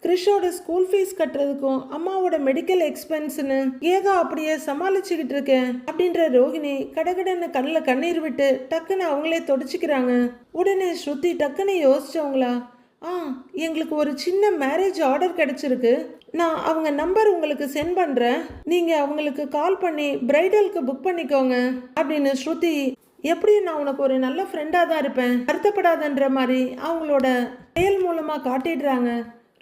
கிறிஷோட ஸ்கூல் ஃபீஸ் கட்டுறதுக்கும் அம்மாவோட மெடிக்கல் எக்ஸ்பென்ஸ்னு ஏதோ அப்படியே சமாளிச்சுக்கிட்டு இருக்கேன் அப்படின்ற ரோஹிணி கடகடன்னு கண்ணில் கண்ணீர் விட்டு டக்குன்னு அவங்களே தொடச்சிக்கிறாங்க. உடனே ஸ்ருதி டக்குன்னு யோசிச்சவங்களா, எங்களுக்கு ஒரு சின்ன மேரேஜ் ஆர்டர் கிடைச்சிருக்கு, நான் அவங்க நம்பர் உங்களுக்கு சென்ட் பண்றேன், நீங்க அவங்களுக்கு கால் பண்ணி பிரைடலுக்கு புக் பண்ணிக்கோங்க அப்படின்னு ஸ்ருதி, எப்படியும் நான் உனக்கு ஒரு நல்ல ஃப்ரெண்டாக தான் இருப்பேன், வருத்தப்படாதன்ற மாதிரி அவங்களோட செயல் மூலமாக காட்டிடுறாங்க.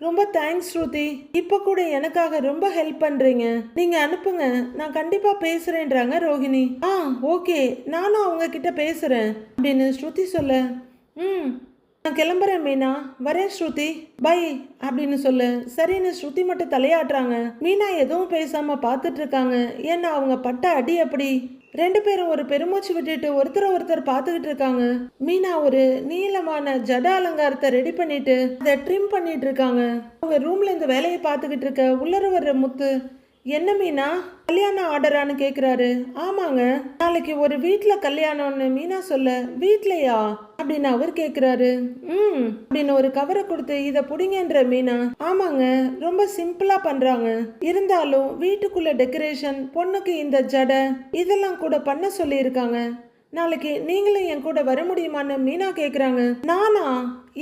ரொம்ப தேங்க்ஸ் ஸ்ருதி, இப்போ கூட எனக்காக ரொம்ப ஹெல்ப் பண்ணுறீங்க, நீங்கள் அனுப்புங்க, நான் கண்டிப்பாக பேசுகிறேன்றாங்க ரோஹிணி. ஓகே, நானும் அவங்க கிட்ட பேசுகிறேன் அப்படின்னு ஸ்ருதி சொல்ல, நான் கிளம்புறேன் மீனா, வரேன் ஸ்ருதி, பை அப்படின்னு சொல்ல சரின்னு ஸ்ருதி மட்டும் தலையாட்டுறாங்க. மீனா எதுவும் பேசாம பார்த்துட்டு இருக்காங்க. ஏன்னா அவங்க பட்ட அடி அப்படி. ரெண்டு பேரும் ஒரு பெருமூச்சு விட்டுட்டு ஒருத்தர் பார்த்துக்கிட்டு இருக்காங்க. மீனா ஒரு நீளமான ஜட அலங்காரத்தை ரெடி பண்ணிட்டு அதை ட்ரிம் பண்ணிட்டு இருக்காங்க. அவங்க ரூம்ல இந்த வேலையை பார்த்துக்கிட்டு இருக்க உள்ளர வர்ற முத்து, என்ன மீனா கல்யாண ஆர்டரானு கேக்குறாரு. ஆமாங்க, நாளைக்கு ஒரு வீட்டுல கல்யாணம்னு மீனா சொல்ல, வீட்லயா அப்படின்னு அவர் கேக்குறாரு. அப்படின்னு ஒரு கவரை கொடுத்து இத புடிங்கன்ற மீனா, ஆமாங்க, ரொம்ப சிம்பிளா பண்றாங்க, இருந்தாலும் வீட்டுக்குள்ள டெக்கரேஷன், பொண்ணுக்கு இந்த ஜடை இதெல்லாம் கூட பண்ண சொல்லி இருக்காங்க, நாளைக்கு நீங்களும் என் கூட வர முடியுமான்னு மீனா கேக்குறாங்க. நானா?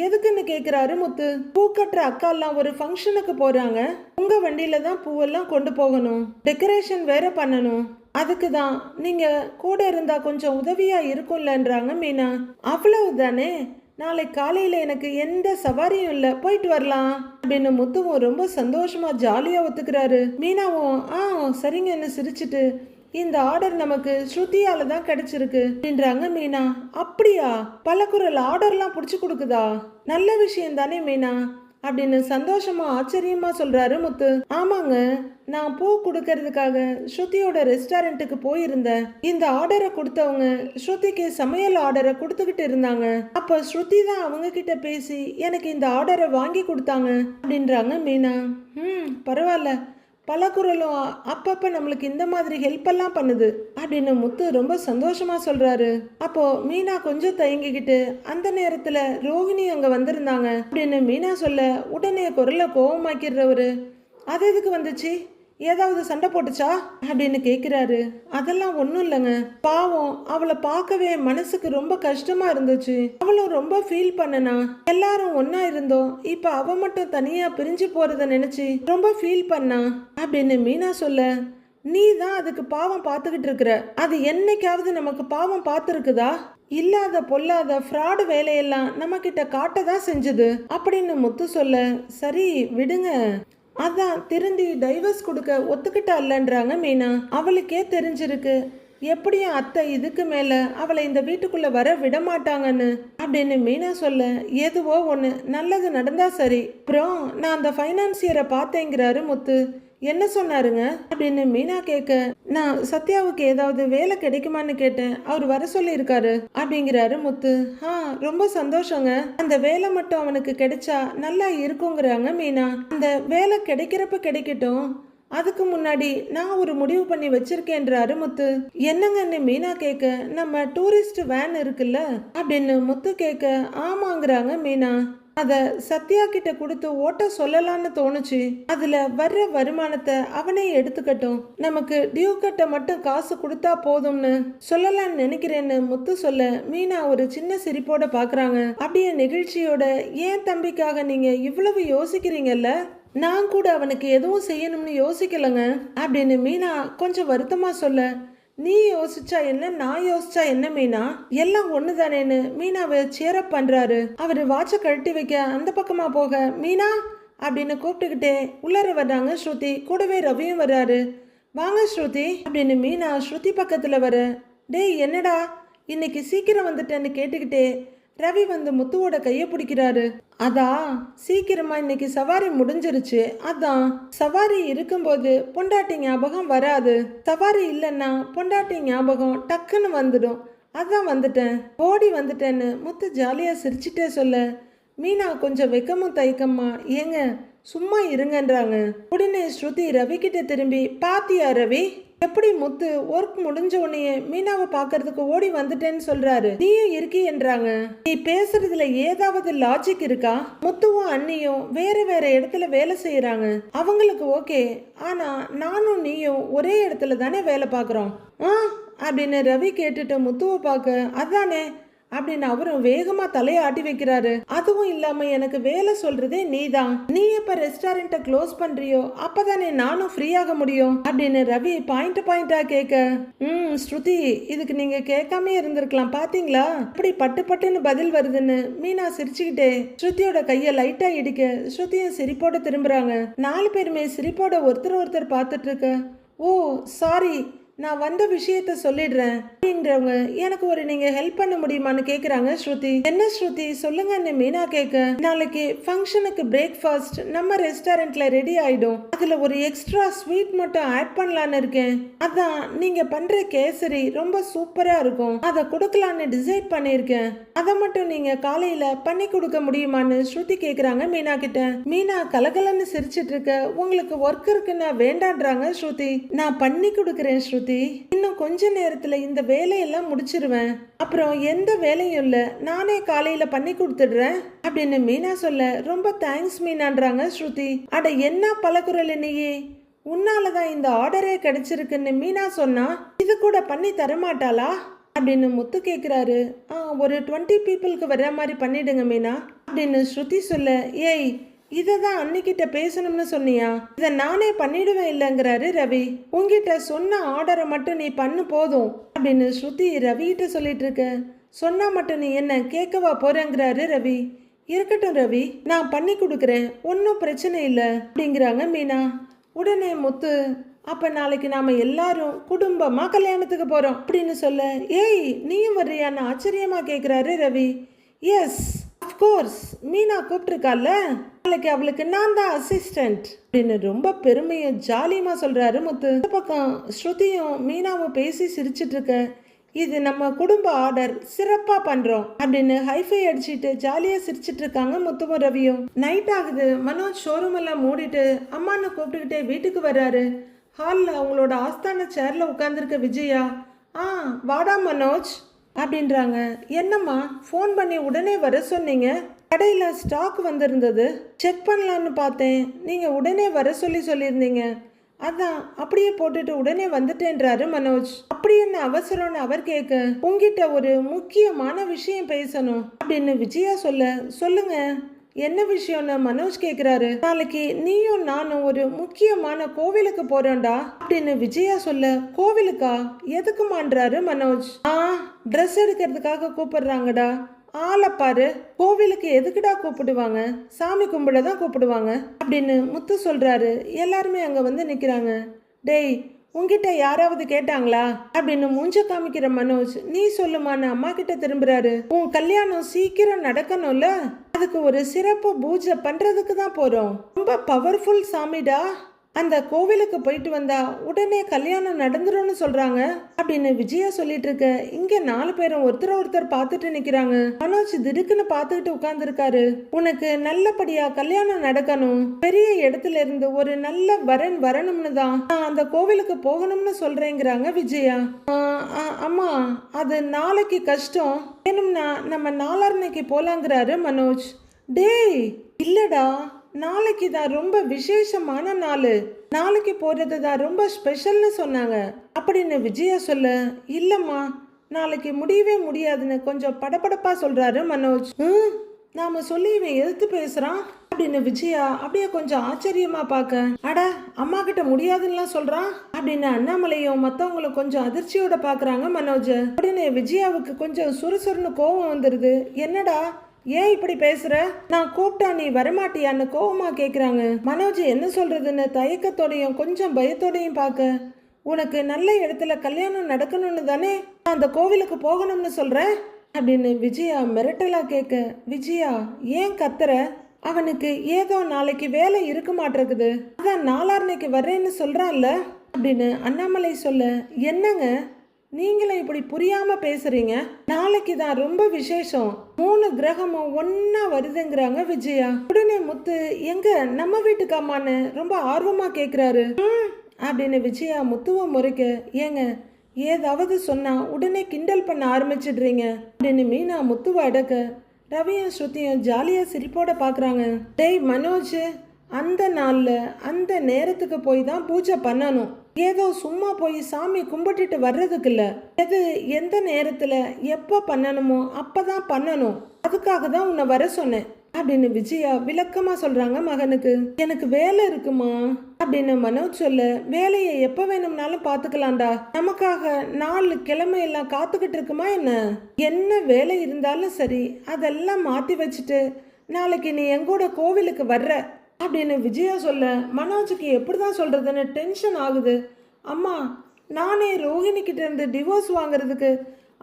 எதுக்குன்னு கேக்குறாரு முத்து. பூ கட்டுற அக்கா எல்லாம் ஒரு ஃபங்க்ஷனுக்கு போறாங்க. உங்க வண்டியில தான் பூவெல்லாம் கொண்டு போகணும், டெக்கரேஷன் வேற பண்ணணும். அதுக்கு தான் நீங்க கூட இருந்தா கொஞ்சம் உதவியா இருக்கும்லன்றாங்க மீனா. அவ்வளவுதானே, நாளை காலையில எனக்கு எந்த சவாரியும் இல்ல, போயிட்டு வரலாம் அப்படின்னு முத்துவும் ரொம்ப சந்தோஷமா ஜாலியா ஒத்துக்கிறாரு. மீனாவும் சரிங்கன்னு சிரிச்சிட்டு, இந்த ஆர்டர் நமக்கு ஸ்ருதியால தான் கிடைச்சிருக்கு அப்படின்றாங்க மீனா. அப்படியா? பலகுரல் ஆர்டர்லாம் புடிச்சு கொடுக்குதா? நல்ல விஷயம் தானே மீனா அப்படின்னு சந்தோஷமா ஆச்சரியமா சொல்றாரு முத்து. ஆமாங்க, நான் பூ கொடுக்கறதுக்காக ஸ்ருதியோட ரெஸ்டாரண்ட்டுக்கு போயிருந்தேன். இந்த ஆர்டரை கொடுத்தவங்க ஸ்ருதிக்கு சமையல் ஆர்டரை கொடுத்துக்கிட்டு இருந்தாங்க. அப்ப ஸ்ருதி தான் அவங்க கிட்ட பேசி எனக்கு இந்த ஆர்டரை வாங்கி கொடுத்தாங்க அப்படின்றாங்க மீனா. பரவாயில்ல, பலகுரலும் அப்பப்ப நம்மளுக்கு இந்த மாதிரி ஹெல்ப் எல்லாம் பண்ணுது அப்படின்னு முத்து ரொம்ப சந்தோஷமா சொல்றாரு. அப்போ மீனா கொஞ்சம் தயங்கிக்கிட்டு, அந்த நேரத்துல ரோகிணி அங்க வந்திருந்தாங்க அப்படின்னு மீனா சொல்ல, உடனே குரலை கோவமாக்கிறவரு, அது எதுக்கு வந்துச்சு, ஏதாவது சண்டை போட்டுச்சா அப்படின்னு கேக்குறாரு. அதெல்லாம் ஒன்றும் இல்லைங்க, பாவம் அவளை பார்க்கவே மனசுக்கு ரொம்ப கஷ்டமா இருந்துச்சு. அவளும் ரொம்ப ஃபீல் பண்ணனா. எல்லாரும் ஒன்னா இருந்தோம், இப்ப அவ மட்டும் தனியா பிரிஞ்சு போறத நினைச்சு ரொம்ப ஃபீல் பண்ணா அப்படின்னு மீனா சொல்ல, நீ தான் அதுக்கு பாவம் பார்த்துக்கிட்டு இருக்கிற, அது என்னைக்காவது நமக்கு பாவம் பார்த்துருக்குதா? இல்லாத பொல்லாத ஃப்ராடு வேலையெல்லாம் நம்ம கிட்ட காட்டதான் செஞ்சது அப்படின்னு முத்து சொல்ல, சரி விடுங்க, அதான் திருந்தி டைவர்ஸ் கொடுக்க ஒத்துக்கிட்டான்றாங்க மீனா. அவளுக்கே தெரிஞ்சிருக்கு எப்படியும் அத்தை இதுக்கு மேல அவளை இந்த வீட்டுக்குள்ள வர விட மாட்டாங்கன்னு அப்படின்னு மீனா சொல்ல, எதுவோ ஒண்ணு நல்லது நடந்தா சரி. அப்புறம் நான் அந்த ஃபைனான்சியரை பார்த்தேங்கிறாரு முத்து. என்ன சொன்னாருங்க அப்படின்னு மீனா கேட்க, நான் சத்யாவுக்கு ஏதாவது வேலை கிடைக்குமான்னு கேட்டேன், அவர் வர சொல்லி இருக்காரு அப்படிங்கிறாரு முத்து. ரொம்ப சந்தோஷங்க, அந்த வேலை மட்டும் அவனுக்கு கிடைச்சா நல்லா இருக்குங்கிறாங்க மீனா. அந்த வேலை கிடைக்கிறப்ப கிடைக்கட்டும், அதுக்கு முன்னாடி நான் ஒரு முடிவு பண்ணி வச்சிருக்கேன்றாரு முத்து. என்னங்கன்னு மீனா கேட்க, நம்ம டூரிஸ்ட் வேன் இருக்குல்ல அப்படின்னு முத்து கேட்க, ஆமாங்கிறாங்க மீனா. அத சத்யா கிட்ட கொடுத்து ஓட்ட சொல்லலான்னு தோணுச்சு. அதுல வர்ற வருமானத்தை அவனே எடுத்துக்கட்டும், நமக்கு டியூ கட்ட மட்டும் காசு கொடுத்தா போதும்னு சொல்லலான்னு நினைக்கிறேன்னு முத்து சொல்ல, மீனா ஒரு சின்ன சிரிப்போட பாக்குறாங்க. அப்படியே நிகழ்ச்சியோட, ஏன் தம்பிக்காக நீங்க இவ்வளவு யோசிக்கிறீங்கல்ல, நான் கூட அவனுக்கு எதுவும் செய்யணும்னு யோசிக்கலங்க அப்படின்னு மீனா கொஞ்சம் வருத்தமா சொல்ல, நீ யோசிச்சா என்ன, நான் யோசிச்சா என்ன மீனா, எல்லாம் ஒண்ணு தானேன்னு மீனாவை சேரப் பண்றாரு. அவரு வாட்ச கழட்டி வைக்க அந்த பக்கமா போக, மீனா அப்படின்னு கூப்பிட்டுக்கிட்டே உள்ளார வர்றாங்க ஸ்ருதி. கூடவே ரவியும் வர்றாரு. வாங்க ஸ்ருதி அப்படின்னு மீனா ஸ்ருதி பக்கத்துல வர, டேய் என்னடா இன்னைக்கு சீக்கிரம் வந்துட்டேன்னு கேட்டுக்கிட்டே ரவி வந்து முத்துவோட கைய பிடிக்கிறாரு. அதான் சீக்கிரமா இன்னைக்கு சவாரி முடிஞ்சிருச்சு, அதான் சவாரி இருக்கும்போது பொண்டாட்டி ஞாபகம் வராது, சவாரி இல்லைன்னா பொண்டாட்டி ஞாபகம் டக்குன்னு வந்துடும், அதான் வந்துட்டேன், ஓடி வந்துட்டேன்னு முத்து ஜாலியா சிரிச்சுட்டே சொல்ல, மீனா கொஞ்சம் வெக்கமும் தயக்கமா, ஏங்க சும்மா இருங்கன்றாங்க. உடனே ஸ்ருதி ரவி கிட்ட திரும்பி, பாத்தியா ரவி எப்படி முத்து ஒர்க் முடிஞ்ச உடனே மீனாவை பாக்குறதுக்கு ஓடி வந்துட்டேன்னு சொல்றாரு, நீயும் இருக்கி என்றாங்க. நீ பேசுறதுல ஏதாவது லாஜிக் இருக்கா? முத்துவும் அண்ணியும் வேற வேற இடத்துல வேலை செய்யறாங்க, அவங்களுக்கு ஓகே, ஆனா நானும் நீயும் ஒரே இடத்துல தானே வேலை பாக்குறோம் அப்படின்னு ரவி கேட்டுட்டு முத்துவை பார்க்க, அதானே அப்படின்னு அவரும் வேகமா தலையாட்டி வைக்கிறாரு. அதுவும் இல்லாம எனக்கு வேலை சொல்றதே நீதான், நீ எப்ப ரெஸ்டாரண்ட்டை க்ளோஸ் பண்றியோ அப்பதானே நானும் ஃப்ரீ ஆக முடியும் அப்படின்னு ரவி பாயிண்டா கேட்க, ஸ்ருதி இதுக்கு நீங்க கேட்காம இருந்திருக்கலாம், பாத்தீங்களா இப்படி பட்டு பட்டுன்னு பதில் வருதுன்னு மீனா சிரிச்சுக்கிட்டே ஸ்ருதியோட கைய லைட்டா இடிக்க, ஸ்ருதியும் சிரிப்போட திரும்புறாங்க. 4 பேருமே சிரிப்போட ஒருத்தர் பார்த்துட்டு இருக்க, ஓ சாரி, நான் வந்த விஷயத்த சொல்லிடுறேன் அப்படின்றவங்க, எனக்கு ஒரு நீங்க ஹெல்ப் பண்ண முடியுமான்னு கேக்குறாங்க ஸ்ருதி. என்ன ஸ்ருதி சொல்லுங்கன்னு மீனா கேட்க, நாளைக்கு ஃபங்க்ஷனுக்கு பிரேக்ஃபாஸ்ட் நம்ம ரெஸ்டாரண்ட்ல ரெடி ஆயிடும், அதுல ஒரு எக்ஸ்ட்ரா ஸ்வீட் மட்டும் ஆட் பண்ணலான்னு இருக்கேன், அதான் நீங்க பண்ற கேசரி ரொம்ப சூப்பரா இருக்கும், அதை கொடுக்கலான்னு டிசைட் பண்ணிருக்கேன், அதை மட்டும் நீங்க காலையில பண்ணி கொடுக்க முடியுமான்னு ஸ்ருதி கேக்குறாங்க மீனா கிட்ட. மீனா கலகலன்னு சிரிச்சிட்டு இருக்க, உங்களுக்கு ஒர்க் இருக்குன்னா வேண்டான்றாங்க ஸ்ருதி. நான் பண்ணி கொடுக்குறேன் ஸ்ருதி, இன்னும் கொஞ்ச நேரத்துல இந்த வேலையெல்லாம் முடிச்சிருவேன், அப்புறம் எந்த வேலையும் இல்ல, நானே காலையில பண்ணி கொடுத்துடுறேன் அப்படின்னு மீனா சொல்ல, ரொம்ப தேங்க்ஸ் மீனான்றாங்க ஸ்ருதி. அட என்ன பலகுரல் நீயே, உன்னாலதான் இந்த ஆர்டரே கிடைச்சிருக்குன்னு மீனா சொன்னா இது கூட பண்ணி தரமாட்டாளா அப்படின்னு முத்து கேட்குறாரு. ஒரு 20 பீப்புளுக்கு வர்ற மாதிரி பண்ணிடுங்க மீனா அப்படின்னு ஸ்ருதி சொல்ல, ஏய் இதை தான் அன்னிக்கிட்ட பேசணும்னு சொன்னியா? இதை நானே பண்ணிடுவேன் இல்லைங்கிறாரு ரவி. உங்ககிட்ட சொன்ன ஆர்டரை மட்டும் நீ பண்ணு போதும் அப்படின்னு ஸ்ருதி ரவிகிட்ட சொல்லிட்டு இருக்க. சொன்னா மட்டும் நீ என்ன கேட்கவா போறேங்கிறாரு ரவி. இருக்கட்டும் ரவி, நான் பண்ணி கொடுக்குறேன், ஒன்றும் பிரச்சனை இல்லை அப்படிங்கிறாங்க மீனா. உடனே முத்து, அப்ப நாளைக்கு நாம எல்லாரும் குடும்பமா கல்யாணத்துக்கு போறோம் அப்படின்னு சொல்ல, ஏய் நீயும் வர்றியான்னு ஆச்சரியமா கேட்குறாரு ரவி. எஸ் அஃப்கோர்ஸ், மீனா கூப்பிட்டுருக்கால, நாளைக்கு அவளுக்கு நான் தான் அசிஸ்டன்ட் அப்படின்னு ரொம்ப பெருமையும் ஜாலியமா சொல்றாரு முத்து. இந்த பக்கம் ஸ்ருதியும் மீனாவும் பேசி சிரிச்சிட்டு இருக்க. இது நம்ம குடும்ப ஆர்டர், சிறப்பா பண்றோம் அப்படின்னு ஹைஃபை அடிச்சுட்டு ஜாலியா சிரிச்சிட்டு இருக்காங்க முத்துவும் ரவியும். நைட் ஆகுது. மனோஜ் ஷோரூம் எல்லாம் மூடிட்டு அம்மான்னு கூப்பிட்டுக்கிட்டே வீட்டுக்கு வர்றாரு. ஹாலில் அவங்களோட ஆஸ்தான சேர்ல உட்காந்துருக்க விஜயா, வாடா மனோஜ் அப்படின்றாங்க. என்னம்மா ஃபோன் பண்ணி உடனே வர சொன்னீங்க? கடையில் ஸ்டாக் வந்திருந்தது, செக் பண்ணலான்னு பார்த்தேன், நீங்கள் உடனே வர சொல்லியிருந்தீங்க, அதான் அப்படியே போட்டுட்டு உடனே வந்துட்டேன்றாரு மனோஜ். அப்படி என்ன அவசரம்னு அவர் கேட்க, உங்ககிட்ட ஒரு முக்கியமான விஷயம் பேசணும் அப்படின்னு விஜயா சொல்லுங்க என்ன விஷயம்னு மனோஜ் கேட்குறாரு. நாளைக்கு நீயும் நானும் ஒரு முக்கியமான கோவிலுக்கு போறோம்டா அப்படின்னு விஜயா சொல்ல, கோவிலுக்கா? எதுக்குமான்றாரு மனோஜ். ட்ரெஸ் எடுக்கிறதுக்காக கூப்பிடுறாங்கடா. ஆளை பாரு, கோவிலுக்கு எதுக்குடா கூப்பிடுவாங்க? சாமி கும்பிட தான் கூப்பிடுவாங்க அப்படின்னு முத்து சொல்றாரு. எல்லாருமே அங்க வந்து நிக்கிறாங்க. டேய், உங்ககிட்ட யாராவது கேட்டாங்களா அப்படின்னு மூஞ்ச காமிக்கிற மனோஜ், நீ சொல்லுமான்னு அம்மா கிட்ட திரும்புறாரு. உன் கல்யாணம் சீக்கிரம் நடக்கணும்ல, அதுக்கு ஒரு சிறப்பு பூஜை பண்றதுக்கு தான் போறோம். ரொம்ப பவர்ஃபுல் சாமிடா, அந்த கோவிலுக்கு போயிட்டு வந்தா உடனே கல்யாணம் நடந்துரும்னு சொல்றாங்க அப்படின்னு விஜயா சொல்லிட்டு இருக்க. இங்க 4 பேரும் ஒருத்தர் பார்த்துட்டு நிக்கிறாங்க. மனோஜ் திடுக்குன்னு பார்த்துக்கிட்டு உட்கார்ந்து இருக்காரு. உனக்கு நல்லபடியா கல்யாணம் நடக்கணும், பெரிய இடத்துல இருந்து ஒரு நல்ல வரன் வரணும்னு தான் நான் அந்த கோவிலுக்கு போகணும்னு சொல்றேங்கிறாங்க விஜயா. அம்மா, அது நாளைக்கு கஷ்டம், வேணும்னா நம்ம நாளான்னைக்கு போலாங்கிறாரு மனோஜ். டேய் இல்லடா, நாளைக்கு தான் ரொம்ப விசேஷமான நாள், நாளைக்கு போறது தான் ரொம்ப ஸ்பெஷல்னு சொன்னாங்க அப்படின்னு விஜயா சொல்ல, இல்லம்மா நாளைக்கு முடியவே முடியாதுன்னு கொஞ்சம் படபடப்பா சொல்றாரு மனோஜ். நாம சொல்லி இவன் எதிர்த்து பேசுறான் அப்படின்னு விஜயா அப்படியே கொஞ்சம் ஆச்சரியமா பார்க்க, அட அம்மா கிட்ட முடியாதுன்னு சொல்றான் அப்படின்னு அண்ணாமலையும் மத்தவங்களும் கொஞ்சம் அதிர்ச்சியோட பாக்குறாங்க மனோஜ். அப்படின்னு விஜயாவுக்கு கொஞ்சம் சுறுசுறுன்னு கோபம் வந்துருது. என்னடா ஏன் இப்படி பேசுற? நான் கூப்பிட்டா நீ வரமாட்டியான்னு கோவமா கேக்குறாங்க. மனோஜ் என்ன சொல்றதுன்னு தயக்கத்தோடையும் கொஞ்சம் பயத்தோடையும் பார்க்க, உனக்கு நல்ல இடத்துல கல்யாணம் நடக்கணும்னு தானே நான் அந்த கோவிலுக்கு போகணும்னு சொல்றேன் அப்படின்னு விஜயா மிரட்டலா கேட்க, விஜயா ஏன் கத்துற? அவனுக்கு ஏதோ நாளைக்கு வேலை இருக்க மாட்டேங்குது, அதான் நாளான்னைக்கு வர்றேன்னு சொல்றான்ல அப்படின்னு அண்ணாமலை சொல்ல, என்னங்க நீங்களும் இப்படி புரியாம பேசுறீங்க? நாளைக்கு தான் ரொம்ப விசேஷம், 3 கிரகமும் ஒன்னா வருதுங்கிறாங்க விஜயா. உடனே முத்து, எங்க நம்ம வீட்டுக்காமான்னு ரொம்ப ஆர்வமா கேக்குறாரு. அப்படின்னு விஜயா முத்துவ முறைக்க, ஏங்க ஏதாவது சொன்னா உடனே கிண்டல் பண்ண ஆரம்பிச்சிடுறீங்க அப்படின்னு மீனா முத்துவ அடக்க, ரவியும் ஸ்ருதியும் ஜாலியா சிரிப்போட பாக்குறாங்க. டேய் மனோஜ், அந்த நாள்ல அந்த நேரத்துக்கு போய் தான் பூஜை பண்ணணும், ஏதோ சும்மா போய் சாமி கும்பிட்டுட்டு வர்றதுக்கு இல்ல, எது எந்த நேரத்துல எப்ப பண்ணணுமோ அப்பதான் பண்ணணும், அதுக்காக தான் உன்னை வர சொன்னேன் அப்படின்னு விஜயா விளக்கமா சொல்றாங்க மகனுக்கு. எனக்கு வேலை இருக்குமா அப்படின்னு மனோஜ் சொல்ல, வேலையை எப்ப வேணும்னாலும் பாத்துக்கலாம்டா, நமக்காக 4 கிழமை எல்லாம் காத்துக்கிட்டு இருக்குமா என்ன? என்ன வேலை இருந்தாலும் சரி அதெல்லாம் மாத்தி வச்சுட்டு நாளைக்கு நீ எங்கூட கோவிலுக்கு வர்ற அப்படின்னு விஜயா சொல்ல, மனோஜுக்கு எப்படிதான் சொல்றதுன்னு டென்ஷன் ஆகுது. அம்மா, நானே ரோஹிணி கிட்ட இருந்து டிவோர்ஸ் வாங்குறதுக்கு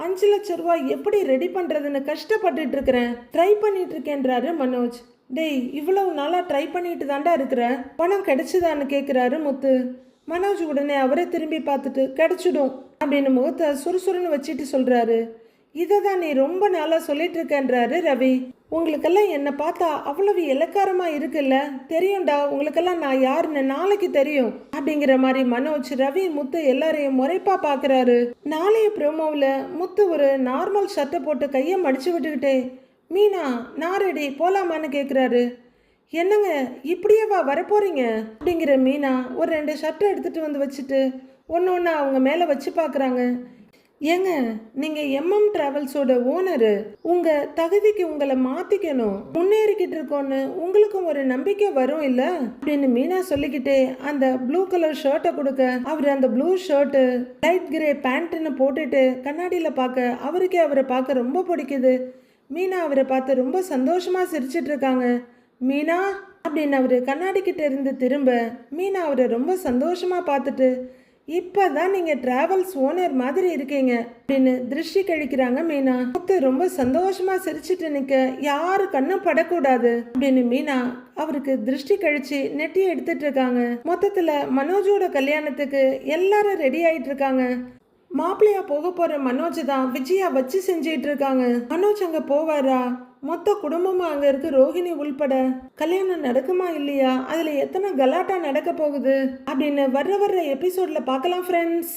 5 லட்சம் ரூபாய் எப்படி ரெடி பண்றதுன்னு கஷ்டப்பட்டுட்டு இருக்கிறேன், ட்ரை பண்ணிட்டு இருக்கேன்றாரு மனோஜ். டேய், இவ்வளவு நாளா ட்ரை பண்ணிட்டு தாண்டா இருக்கிற, பணம் கிடைச்சுதான்னு கேட்குறாரு முத்து. மனோஜ் உடனே அவரை திரும்பி பார்த்துட்டு, கிடைச்சிடும் அப்படின்னு முகத்தை சுறுசுறுன்னு வச்சுட்டு சொல்றாரு. இதை தான் நீ ரொம்ப நாளா சொல்லிட்டு இருக்கேன்றாரு ரவி. உங்களுக்கெல்லாம் என்னை பார்த்தா அவ்வளவு இலக்காரமா இருக்குல்ல, தெரியும்டா உங்களுக்கெல்லாம் நான் யாருன்னு நாளைக்கு தெரியும் அப்படிங்கிற மாதிரி மனோஜ் ரவி முத்து எல்லாரையும் முறைப்பா பாக்குறாரு. நாளைய ப்ரோமோவில் முத்து ஒரு நார்மல் ஷர்ட்டை போட்டு கையை மடிச்சு விட்டுக்கிட்டே, மீனா நான் ரெடி போலாமான்னு கேட்குறாரு. என்னங்க இப்படியேவா வரப்போறீங்க அப்படிங்கிற மீனா ஒரு 2 ஷர்ட்டை எடுத்துட்டு வந்து வச்சுட்டு ஒன்று ஒன்று அவங்க மேலே வச்சு பார்க்குறாங்க. ஏங்க, நீங்க எம்எம் டிராவல்ஸோட ஓனரு. உங்க தகுதிக்கு உங்களை மாத்திக்கணும். முன்னேறிக்கிட்டு இருக்கோன்னு உங்களுக்கும் ஒரு நம்பிக்கை வரும் இல்ல அப்படின்னு மீனா சொல்லிக்கிட்டே அந்த ப்ளூ கலர் ஷர்ட்டை கொடுக்க, அவர் அந்த ப்ளூ ஷர்ட்டு லைட் கிரே பேண்ட்னு போட்டுட்டு கண்ணாடியில பார்க்க அவருக்கே அவரை பார்க்க ரொம்ப பிடிக்குது. மீனா அவரை பார்த்து ரொம்ப சந்தோஷமா சிரிச்சிட்டு இருக்காங்க. மீனா அப்படின்னு அவரு கண்ணாடி கிட்ட இருந்து திரும்ப, மீனா அவரை ரொம்ப சந்தோஷமா பார்த்துட்டு, இப்பதான் நீங்க டிராவல்ஸ் ஓனர் மாதிரி இருக்கீங்க அப்படின்னு திருஷ்டி கழிக்கிறாங்க மீனா. முத்து ரொம்ப சந்தோஷமா சிரிச்சிட்டு நிக்க, யாரு கண்ணும் படக்கூடாது அப்படின்னு மீனா அவருக்கு திருஷ்டி கழிச்சு நெட்டி எடுத்துட்டு இருக்காங்க. மொத்தத்துல மனோஜோட கல்யாணத்துக்கு எல்லாரும் ரெடி ஆயிட்டு இருக்காங்க. மாப்பிள்ளையா போக போற மனோஜ் தான் விஜயா வச்சு செஞ்சிட்டு இருக்காங்க. மனோஜ் அங்க போவாரா? மொத்த குடும்பமா அங்க இருக்கு, ரோஹிணி உள்பட. கல்யாணம் நடக்குமா இல்லையா, அதுல எத்தனை கலாட்டா நடக்க போகுது அப்படின்னு வர்ற எபிசோட்ல பார்க்கலாம் ஃப்ரெண்ட்ஸ்.